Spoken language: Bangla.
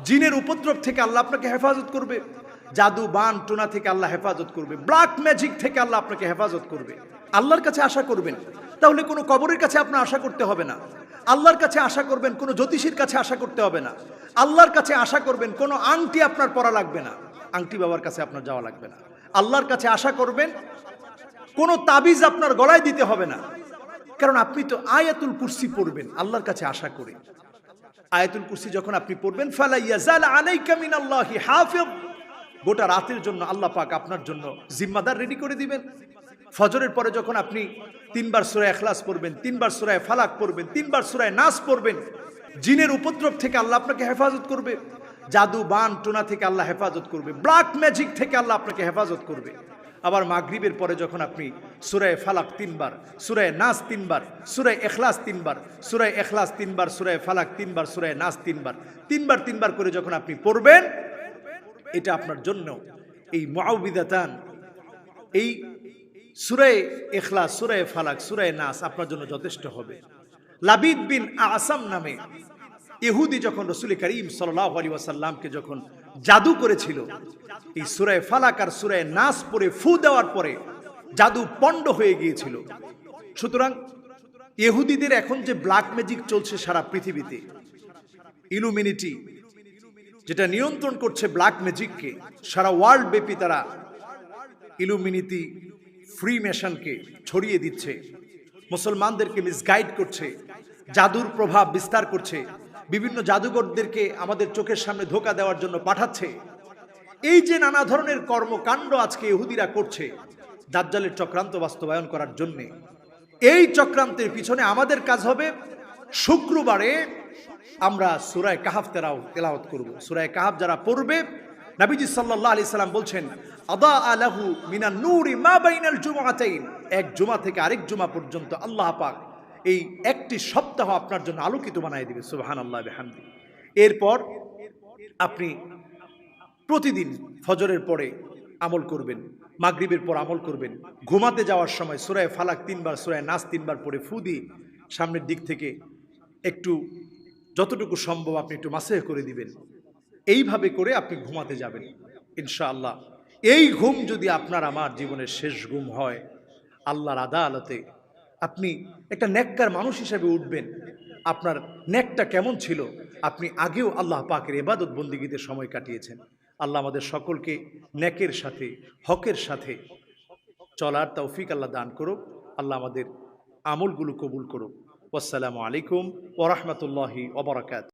জিনের উপদ্রব থেকে আল্লাহ আপনাকে হেফাজত করবে, জাদু বান টোনা থেকে আল্লাহ হেফাজত করবে, ব্ল্যাক ম্যাজিক থেকে আল্লাহ আপনাকে হেফাজত করবে। আল্লাহর কাছে আশা করবেন, তাহলে কোনো কবরের কাছে আপনার আশা করতে হবে না। আল্লাহর কাছে আশা করবেন, কোনো জ্যোতিষীর কাছে আশা করতে হবে না। আল্লাহর কাছে আশা করবেন, কোনো আংটি আপনার পরা লাগবে না, আংটি বাবার কাছে আপনার যাওয়া লাগবে না। আল্লাহর কাছে আশা করবেন, কোনো তাবিজ আপনার গলায় দিতে হবে না, কারণ আপনি তো আয়াতুল কুরসি পড়বেন আল্লাহর কাছে আশা করে। আয়াতুল কুরসি যখন আপনি পড়বেন, ফালা ইয়াজাল আলাইকা মিনাল্লাহি হাফিজ, গোটা রাতের জন্য আল্লাহ পাক আপনার জন্য জিম্মাদার রেডি করে দিবেন। ফজরের পরে যখন আপনি 3 বার সূরা ইখলাস পড়বেন, 3 বার সূরা ফালাক পড়বেন, 3 বার সূরা নাস পড়বেন, জিনের উপদ্রব থেকে আল্লাহ আপনাকে হেফাজত করবে, জাদু বান টোনা থেকে আল্লাহ হেফাজত করবে, ব্ল্যাক ম্যাজিক থেকে আল্লাহ আপনাকে হেফাজত করবে। আবার মাগরিবের পরে যখন আপনি সূরা ফালাক 3 বার, সূরা নাস 3 বার, সূরা ইখলাস 3 বার, সূরা ইখলাস 3 বার, সূরা ফালাক 3 বার, সূরা নাস 3 বার, 3 বার করে যখন আপনি পড়বেন, এটা আপনার জন্য এই মুআউযিদাতান, এই সূরা ইখলাস, সূরা ফালাক, সূরা নাস আপনার জন্য যথেষ্ট হবে। লাবিদ বিন আসাম নামে ইহুদি যখন রাসূল করিম সাল্লাল্লাহু আলাইহি ওয়াসাল্লামকে যখন জাদু করেছিল, এই সূরা ফালাক আর সূরা নাস পড়ে ফু দেওয়ার পরে জাদু পণ্ড হয়ে গিয়েছিল। সুতরাং ইহুদিদের এখন যে ব্ল্যাক ম্যাজিক চলছে সারা পৃথিবীতে, ইলুমিনিটি যেটা নিয়ন্ত্রণ করছে ব্ল্যাক ম্যাজিককে, সারা ওয়ার্ল্ড ব্যাপী তারা ইলুমিনিটি ফ্রি মেশনকে ছড়িয়ে দিচ্ছে, মুসলমানদেরকে মিসগাইড করছে, জাদুর প্রভাব বিস্তার করছে, বিভিন্ন জাদুঘরদেরকে আমাদের চোখের সামনে ধোঁকা দেওয়ার জন্য পাঠাচ্ছে। এই যে নানা ধরনের কর্মকাণ্ড আজকে ইহুদিরা করছে দাজ্জালের চক্রান্ত বাস্তবায়ন করার জন্য, এই চক্রান্তের পিছনে আমাদের কাজ হবে শুক্রবারে আমরা সূরা কাহফ তেলাওয়াত করব। সূরা কাহফ যারা পড়বে, নবীজি সাল্লাল্লাহু আলাইহি সাল্লাম বলছেন, আদা আলাহু মিনান নূরি মা বাইনাল জুমআতাইন, এক জুমা থেকে আরেক জুমা পর্যন্ত আল্লাহ পাক এই একটি সপ্তাহ আপনার জন্য আলোকিত বানিয়ে দিবে। সুবহানাল্লাহ বিহামদি। এরপর আপনি প্রতিদিন ফজরের পরে আমল করবেন, মাগরিবের পর আমল করবেন, ঘুমাতে যাওয়ার সময় সূরা ফালাক 3 বার, সূরা নাস 3 বার পড়ে ফু দিয়ে সামনের দিক থেকে একটু যতটুকু সম্ভব আপনি একটু মাসেহ করে দিবেন। এইভাবে করে আপনি ঘুমাতে যাবেন ইনশাআল্লাহ। এই ঘুম যদি আপনার আমার জীবনের শেষ ঘুম হয়, আল্লাহর আদালতে আপনি একটা নেককার মানুষ হিসেবে উঠবেন। আপনার নেকটা কেমন ছিল, আপনি আগেও আল্লাহ পাকের ইবাদত বন্দেগীতে সময় কাটিয়েছেন। আল্লাহ আমাদের সকলকে নেকের সাথে হকের সাথে চলার তৌফিক আল্লাহ দান করুক। আল্লাহ আমাদের আমলগুলো কবুল করুক। আসসালামু আলাইকুম ওয়া রাহমাতুল্লাহি ওয়া বারাকাতুহু।